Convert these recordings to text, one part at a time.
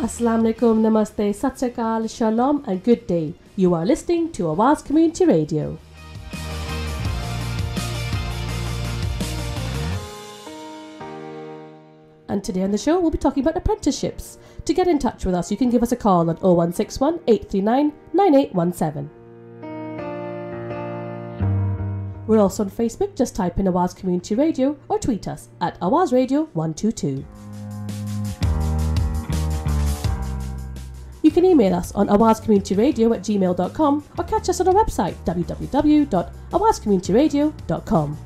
Assalamu alaikum, namaste, sat sri akal, shalom and good day. You are listening to Awaz Community Radio. And today on the show we'll be talking about apprenticeships. To get in touch with us, you can give us a call on 0161 839 9817. We're also on Facebook, just type in Awaz Community Radio or tweet us at Awaz Radio 122. You can email us on awazcommunityradio@gmail.com or catch us on our website www.awazcommunityradio.com.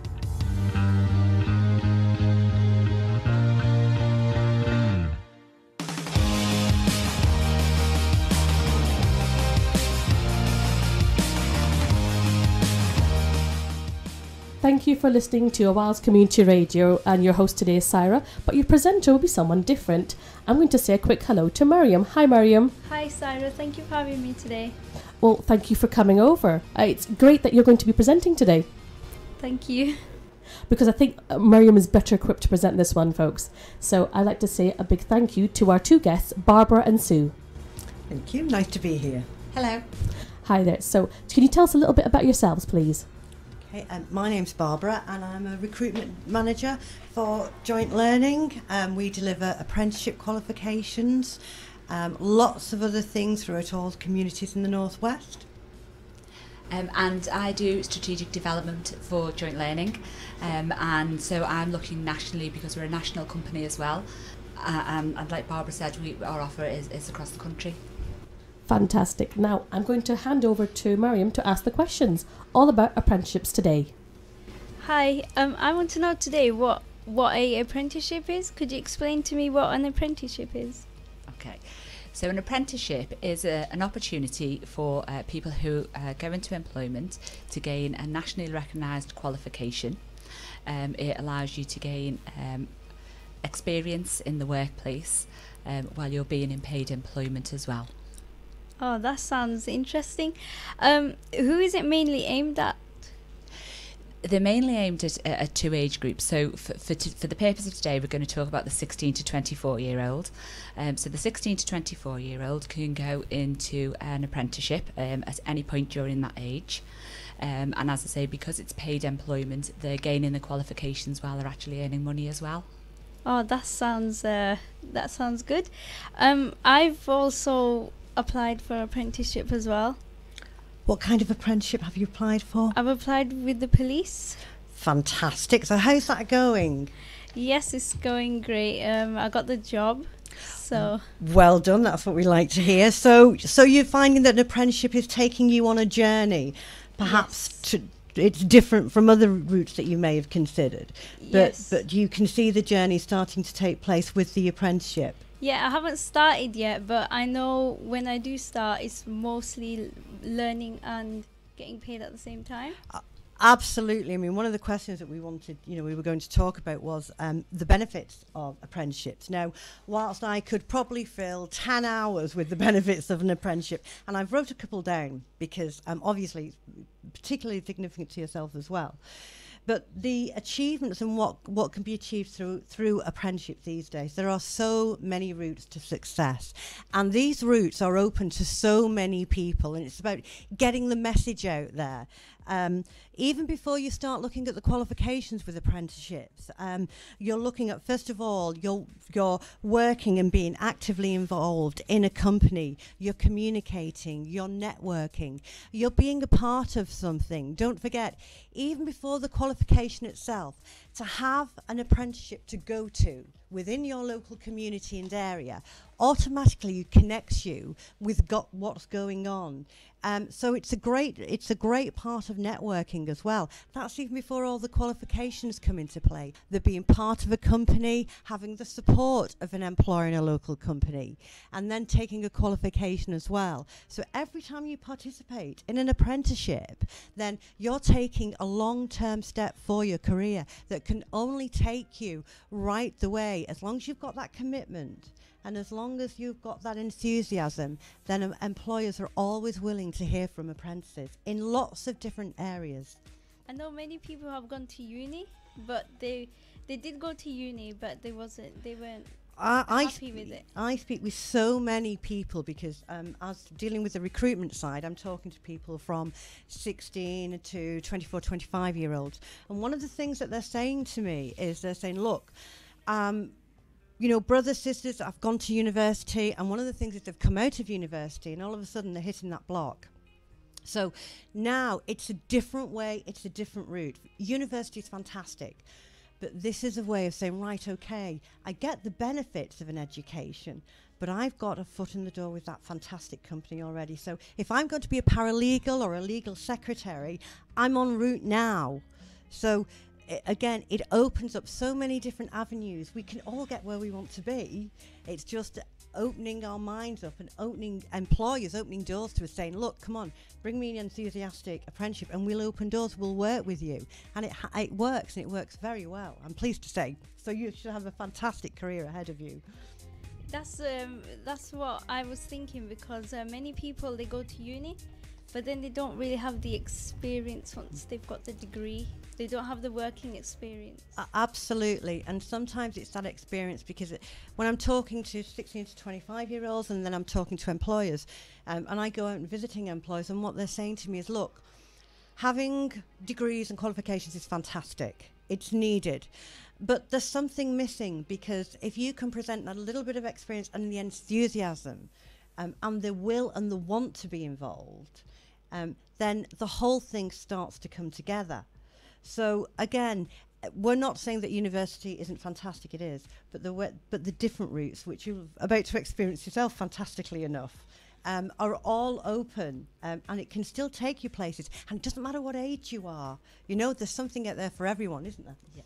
Thank you for listening to Awaz Community Radio, and your host today is Saira, but your presenter will be someone different. I'm going to say a quick hello to Mariyam. Hi Mariyam. Hi Saira, thank you for having me today. Well, thank you for coming over. It's great that you're going to be presenting today. Thank you. Because I think Mariyam is better equipped to present this one, folks. So I'd like to say a big thank you to our two guests, Barbara and Sue. Thank you, nice to be here. Hello. Hi there. So can you tell us a little bit about yourselves, please? Okay, my name's Barbara and I'm a recruitment manager for Joint Learning. We deliver apprenticeship qualifications, lots of other things throughout all the communities in the Northwest. And I do strategic development for Joint Learning, and so I'm looking nationally because we're a national company as well. And like Barbara said, our offer is across the country. Fantastic. Now I'm going to hand over to Mariyam to ask the questions all about apprenticeships today. Hi, I want to know today what a apprenticeship is. Could you explain to me what an apprenticeship is? Okay, so an apprenticeship is an opportunity for people who go into employment to gain a nationally recognised qualification. It allows you to gain experience in the workplace while you're being in paid employment as well. Oh, that sounds interesting. Who is it mainly aimed at? They're mainly aimed at two age groups. So for the purpose of today, we're going to talk about the 16 to 24-year-old. So the 16 to 24-year-old can go into an apprenticeship at any point during that age. And as I say, because it's paid employment, they're gaining the qualifications while they're actually earning money as well. Oh, that sounds good. I've also applied for apprenticeship as well. What kind of apprenticeship have you applied for? I've applied with the police. Fantastic. So how's that going? Yes, it's going great. I got the job. So well done. That's what we like to hear. So you're finding that an apprenticeship is taking you on a journey, perhaps yes. It's different from other routes that you may have considered. Yes. But you can see the journey starting to take place with the apprenticeship. Yeah, I haven't started yet, but I know when I do start, it's mostly learning and getting paid at the same time. Absolutely. I mean, one of the questions that we wanted, we were going to talk about was the benefits of apprenticeships. Now, whilst I could probably fill 10 hours with the benefits of an apprenticeship, and I've wrote a couple down because obviously particularly significant to yourself as well. But the achievements and what can be achieved through apprenticeship these days, there are so many routes to success. And these routes are open to so many people, and it's about getting the message out there. Even before you start looking at the qualifications with apprenticeships, you're looking at, first of all, you're working and being actively involved in a company. You're communicating, you're networking, you're being a part of something. Don't forget, even before the qualification itself, to have an apprenticeship to go to within your local community and area automatically connects you with what's going on. So it's a great part of networking as well. That's even before all the qualifications come into play. They're being part of a company, having the support of an employer in a local company, and then taking a qualification as well. So every time you participate in an apprenticeship, then you're taking a long-term step for your career that can only take you right the way as long as you've got that commitment. And as long as you've got that enthusiasm, then employers are always willing to hear from apprentices in lots of different areas. I know many people have gone to uni, but they did go to uni, but they weren't. happy with it. I speak with so many people because as dealing with the recruitment side, I'm talking to people from 16 to 24, 25-year-olds. And one of the things that they're saying to me is they're saying, look, brothers, sisters, I've gone to university, and one of the things is they've come out of university and all of a sudden they're hitting that block. So now it's a different way, it's a different route. University is fantastic. But this is a way of saying, right, okay, I get the benefits of an education, but I've got a foot in the door with that fantastic company already. So if I'm going to be a paralegal or a legal secretary, I'm en route now. So again, it opens up so many different avenues. We can all get where we want to be. It's just opening our minds up and opening doors to us, saying, look, come on, bring me an enthusiastic apprenticeship and we'll open doors, we'll work with you. And it works, and it works very well, I'm pleased to say. So you should have a fantastic career ahead of you. That's what I was thinking, because many people, they go to uni, but then they don't really have the experience once they've got the degree. They don't have the working experience. Absolutely. And sometimes it's that experience, because when I'm talking to 16 to 25-year-olds and then I'm talking to employers, and I go out and visiting employers, and what they're saying to me is, look, having degrees and qualifications is fantastic. It's needed. But there's something missing, because if you can present that little bit of experience and the enthusiasm and the will and the want to be involved, then the whole thing starts to come together. So again, we're not saying that university isn't fantastic, it is, but the different routes, which you're about to experience yourself fantastically enough, are all open, and it can still take you places, and it doesn't matter what age you are. There's something out there for everyone, isn't there? Yeah.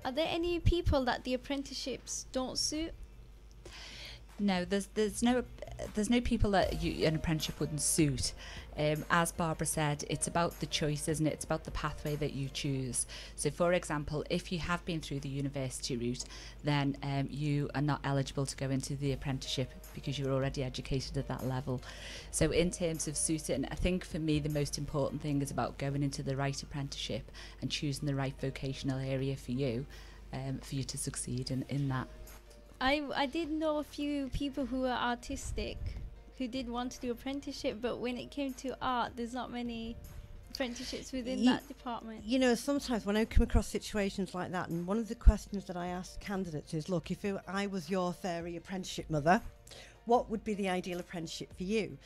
Are there any people that the apprenticeships don't suit? No, there's no people that an apprenticeship wouldn't suit. As Barbara said, it's about the choice, isn't it? It's about the pathway that you choose. So, for example, if you have been through the university route, then you are not eligible to go into the apprenticeship because you're already educated at that level. So, in terms of suiting, I think for me the most important thing is about going into the right apprenticeship and choosing the right vocational area for you to succeed in that. I did know a few people who were artistic who did want to do apprenticeship, but when it came to art, there's not many apprenticeships within that department. Sometimes when I come across situations like that, and one of the questions that I ask candidates is, look, if I was your fairy apprenticeship mother, what would be the ideal apprenticeship for you?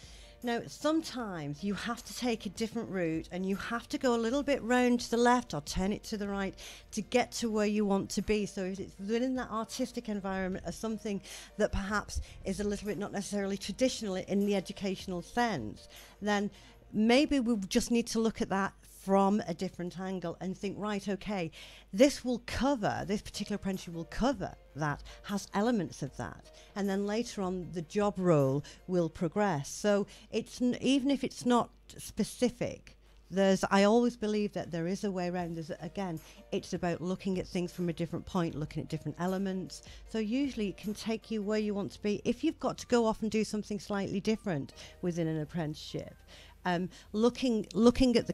Now, sometimes you have to take a different route, and you have to go a little bit round to the left or turn it to the right to get to where you want to be. So if it's within that artistic environment or something that perhaps is a little bit not necessarily traditional in the educational sense, then maybe we just need to look at that from a different angle and think, right, okay, this particular apprenticeship will cover that, has elements of that, and then later on the job role will progress. So it's even if it's not specific, I always believe that there is a way around. Again, it's about looking at things from a different point, looking at different elements. So usually it can take you where you want to be. If you've got to go off and do something slightly different within an apprenticeship, looking at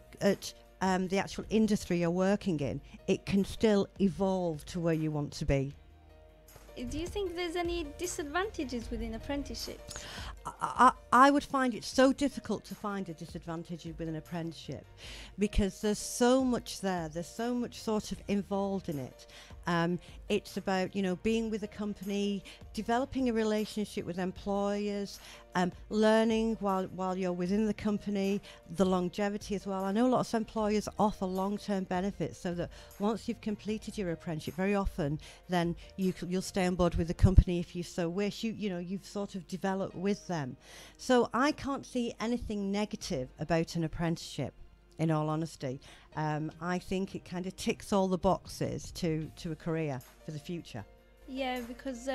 the actual industry you're working in, it can still evolve to where you want to be. Do you think there's any disadvantages within apprenticeships? I would find it so difficult to find a disadvantage with an apprenticeship, because there's so much there. There's so much sort of involved in it. It's about, being with a company, developing a relationship with employers, learning while you're within the company, the longevity as well. I know lots of employers offer long-term benefits, so that once you've completed your apprenticeship, very often then you'll stay on board with the company if you so wish. You've sort of developed with them. So I can't see anything negative about an apprenticeship. in all honesty. I think it kind of ticks all the boxes to a career for the future. Yeah, because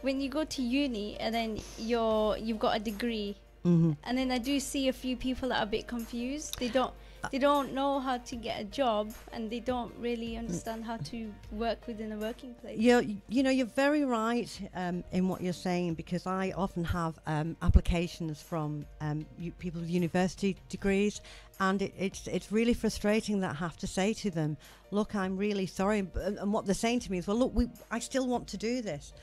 when you go to uni and then you've got a degree, Mm-hmm. and then I do see a few people that are a bit confused. They don't know how to get a job, and they don't really understand how to work within a working place. You're very right in what you're saying, because I often have applications from people with university degrees, and it's really frustrating that I have to say to them, look, I'm really sorry, and what they're saying to me is, well, look, I still want to do this.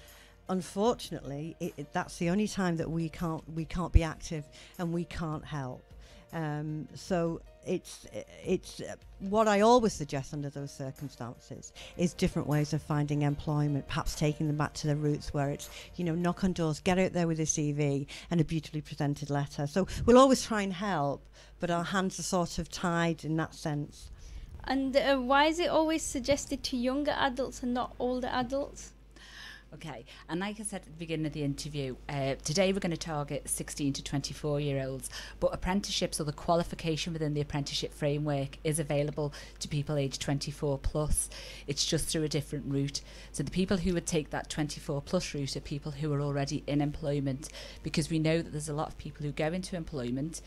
Unfortunately, that's the only time that we can't be active and we can't help. So it's what I always suggest under those circumstances is different ways of finding employment, perhaps taking them back to their roots, where it's, knock on doors, get out there with a CV and a beautifully presented letter. So we'll always try and help, but our hands are sort of tied in that sense. And why is it always suggested to younger adults and not older adults? Okay, and like I said at the beginning of the interview, today we're going to target 16 to 24-year-olds, but apprenticeships, or the qualification within the apprenticeship framework, is available to people aged 24 plus. It's just through a different route. So the people who would take that 24 plus route are people who are already in employment, because we know that there's a lot of people who go into employment,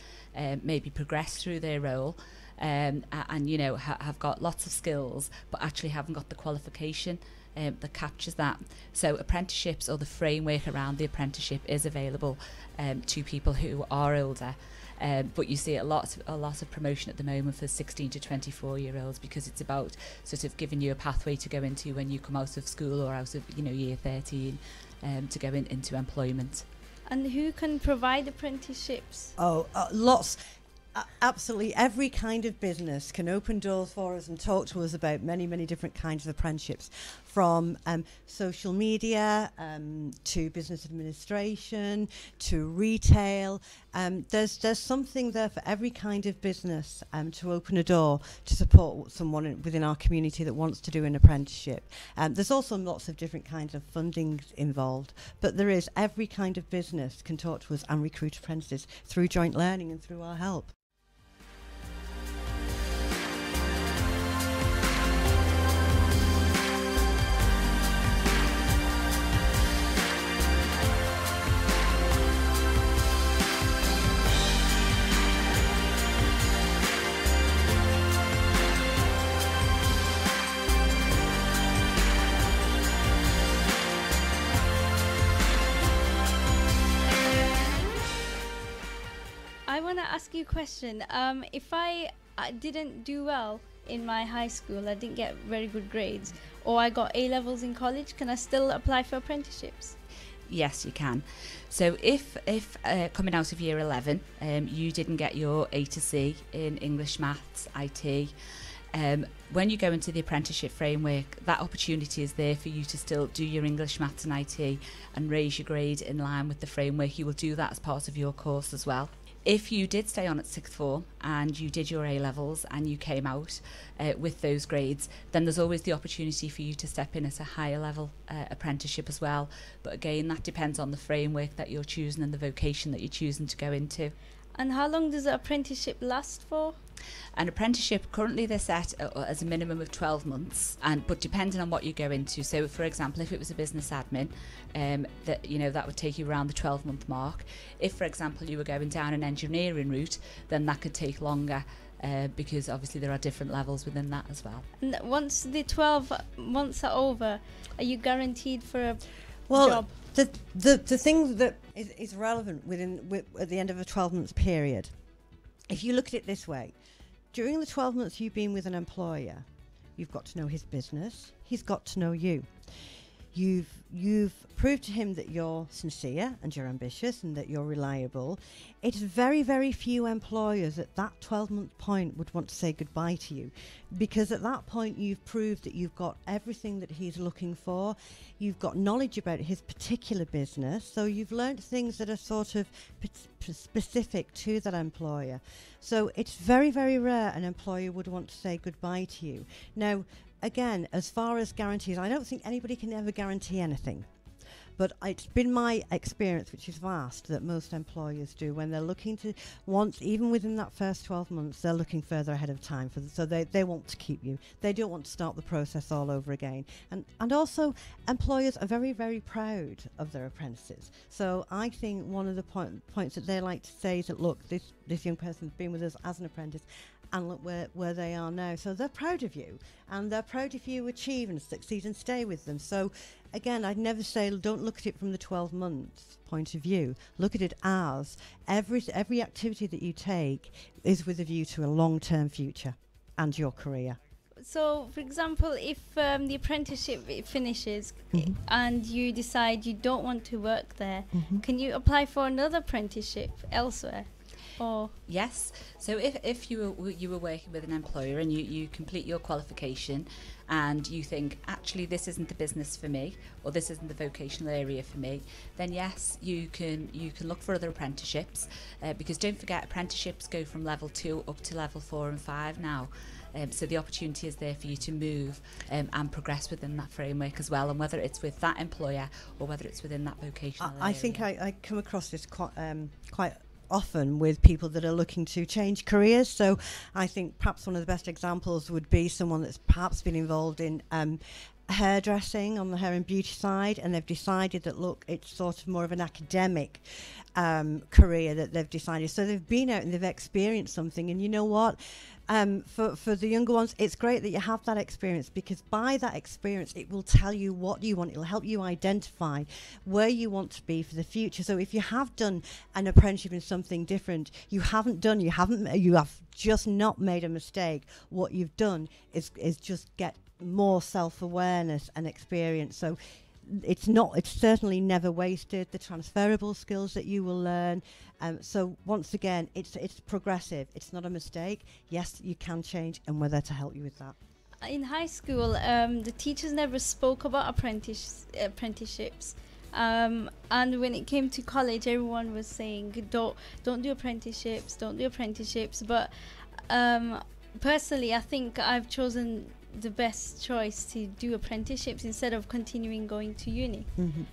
maybe progress through their role, and have got lots of skills, but actually haven't got the qualification that captures that. So apprenticeships, or the framework around the apprenticeship, is available to people who are older. But you see a lot of promotion at the moment for 16 to 24-year-olds, because it's about sort of giving you a pathway to go into when you come out of school or out of year 13 to go into employment. And who can provide apprenticeships? Lots. Absolutely every kind of business can open doors for us and talk to us about many, many different kinds of apprenticeships, from social media to business administration to retail. There's something there for every kind of business to open a door to support someone within our community that wants to do an apprenticeship. There's also lots of different kinds of funding involved, but there is every kind of business can talk to us and recruit apprentices through joint learning and through our help. Ask you a question. If I didn't do well in my high school, I didn't get very good grades, or I got A levels in college, can I still apply for apprenticeships? Yes, you can. So if coming out of year 11, you didn't get your A to C in English, Maths, IT, when you go into the apprenticeship framework, that opportunity is there for you to still do your English, Maths and IT and raise your grade in line with the framework. You will do that as part of your course as well. If you did stay on at sixth form and you did your A-levels and you came out with those grades, then there's always the opportunity for you to step in at a higher level apprenticeship as well. But again, that depends on the framework that you're choosing and the vocation that you're choosing to go into. And how long does an apprenticeship last for? An apprenticeship, currently they're set as a minimum of 12 months, but depending on what you go into. So for example, if it was a business admin, that would take you around the 12-month mark. If, for example, you were going down an engineering route, then that could take longer, because obviously there are different levels within that as well. And once the 12 months are over, are you guaranteed for a job? The thing that is relevant at the end of a 12-month period, if you look at it this way, during the 12 months you've been with an employer, you've got to know his business, he's got to know you. You've proved to him that you're sincere and you're ambitious and that you're reliable. It's very, very few employers at that 12-month point would want to say goodbye to you, because at that point you've proved that you've got everything that he's looking for. You've got knowledge about his particular business, so you've learnt things that are sort of specific to that employer. So it's very, very rare an employer would want to say goodbye to you. Now, again, as far as guarantees, I don't think anybody can ever guarantee anything. But it's been my experience, which is vast, that most employers do when they're looking to even within that first 12 months, they're looking further ahead of time. So they want to keep you. They don't want to start the process all over again. And also, employers are very, very proud of their apprentices. So I think one of the points that they like to say is that, look, this young person's been with us as an apprentice, and look where they are now. So they're proud of you, and they're proud if you achieve and succeed and stay with them. So again, I'd never say don't look at it from the 12 months point of view. Look at it as every activity that you take is with a view to a long-term future and your career. So, for example, if the apprenticeship finishes and you decide you don't want to work there, can you apply for another apprenticeship elsewhere? Or yes. So if you were working with an employer and you complete your qualification and you think, actually, this isn't the business for me, or this isn't the vocational area for me, then yes, you can look for other apprenticeships, because don't forget, apprenticeships go from level 2 up to level 4 and 5 now. So the opportunity is there for you to move and progress within that framework as well, and whether it's with that employer or whether it's within that vocational area. I think I come across this quite often with people that are looking to change careers. So I think perhaps one of the best examples would be someone that's perhaps been involved in hairdressing on the hair and beauty side, and they've decided that, look, it's sort of more of an academic career that they've decided. So they've been out and they've experienced something, and you know what? For the younger ones, it's great that you have that experience, because by that experience it will tell you what you want. It'll help you identify where you want to be for the future. So if you have done an apprenticeship in something different, you have just not made a mistake. What you've done is just get more self-awareness and experience. So it's certainly never wasted, the transferable skills that you will learn. So once again, it's progressive. It's not a mistake. Yes, you can change, and we're there to help you with that. in high school, the teachers never spoke about apprenticeships. And when it came to college, everyone was saying, don't do apprenticeships, don't do apprenticeships. But personally, I think I've chosen the best choice to do apprenticeships instead of continuing going to uni. Mm-hmm.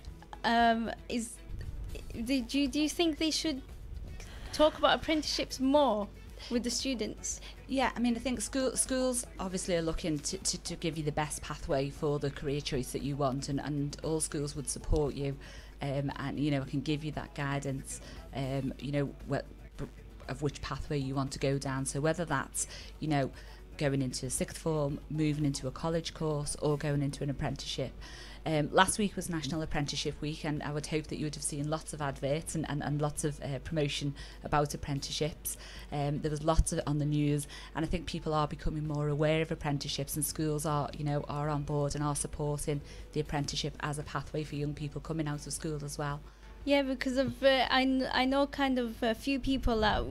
Do you think they should talk about apprenticeships more with the students? Yeah, I mean, I think schools obviously are looking to give you the best pathway for the career choice that you want, and all schools would support you, and can give you that guidance, of which pathway you want to go down. So whether that's going into a sixth form, moving into a college course, or going into an apprenticeship. Last week was National Apprenticeship Week, and I would hope that you would have seen lots of adverts and lots of promotion about apprenticeships. There was lots of it on the news, and I think people are becoming more aware of apprenticeships, and schools are on board and are supporting the apprenticeship as a pathway for young people coming out of school as well. Yeah, because of I know kind of a few people that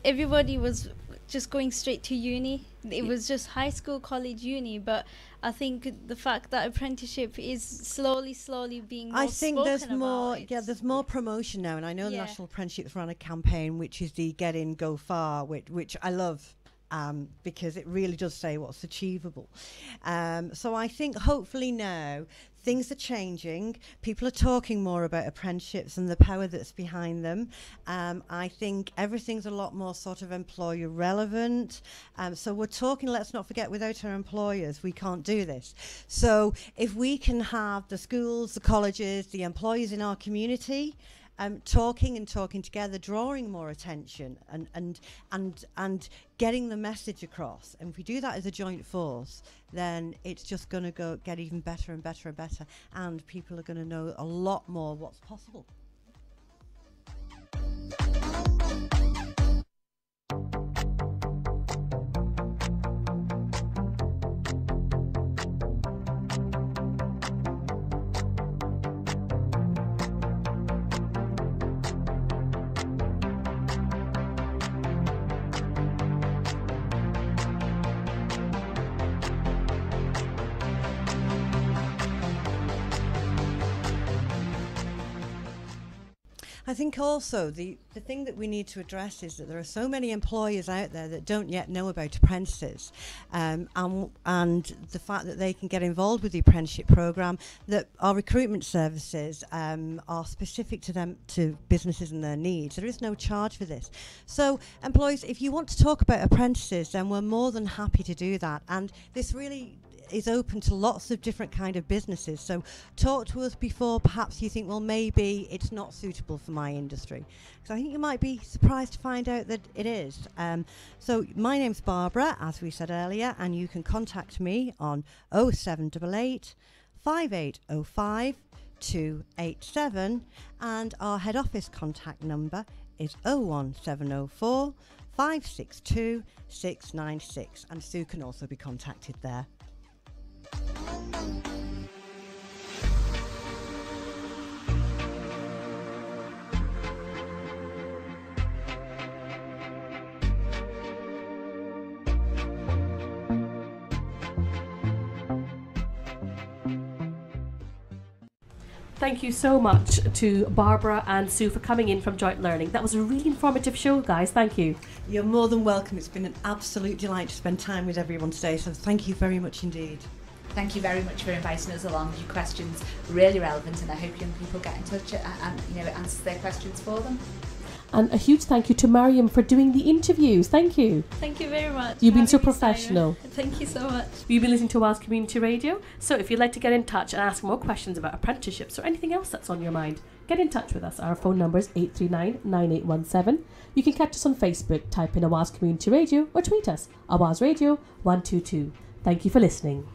everybody was just going straight to uni. It was just high school, college, uni. But I think the fact that apprenticeship is slowly being more there's more promotion now, and I know the National Apprenticeships ran a campaign which is the Get In, Go Far, which I love. Because it really does say what's achievable. So I think hopefully now things are changing. People are talking more about apprenticeships and the power that's behind them. I think everything's a lot more sort of employer relevant. So we're talking, let's not forget, without our employers, we can't do this. So if we can have the schools, the colleges, the employers in our community talking together, drawing more attention and getting the message across. And if we do that as a joint force, then it's just going to get even better and better and better, and people are going to know a lot more what's possible. I think also the thing that we need to address is that there are so many employers out there that don't yet know about apprentices, and the fact that they can get involved with the apprenticeship programme, that our recruitment services are specific to them, to businesses and their needs. There is no charge for this. So employers, if you want to talk about apprentices, then we're more than happy to do that. And this really is open to lots of different kind of businesses. So talk to us before perhaps you think, well, maybe it's not suitable for my industry. So I think you might be surprised to find out that it is. So my name's Barbara, as we said earlier, and you can contact me on 0788 5805 287, and our head office contact number is 01704 562 696, and Sue can also be contacted there. Thank you so much to Barbara and Sue for coming in from Joint Learning. That was a really informative show, guys. Thank you. You're more than welcome. It's been an absolute delight to spend time with everyone today, so thank you very much indeed. Thank you very much for inviting us along. Your questions really relevant, and I hope young people get in touch and answer their questions for them. And a huge thank you to Mariyam for doing the interviews. Thank you. Thank you very much. You've been so Saira. professional. Thank you so much. You've been listening to Wales Community Radio. So if you'd like to get in touch and ask more questions about apprenticeships or anything else that's on your mind, get in touch with us. Our phone number is 839 9817. You can catch us on Facebook, type in Wales Community Radio, or tweet us, Wales Radio 122. Thank you for listening.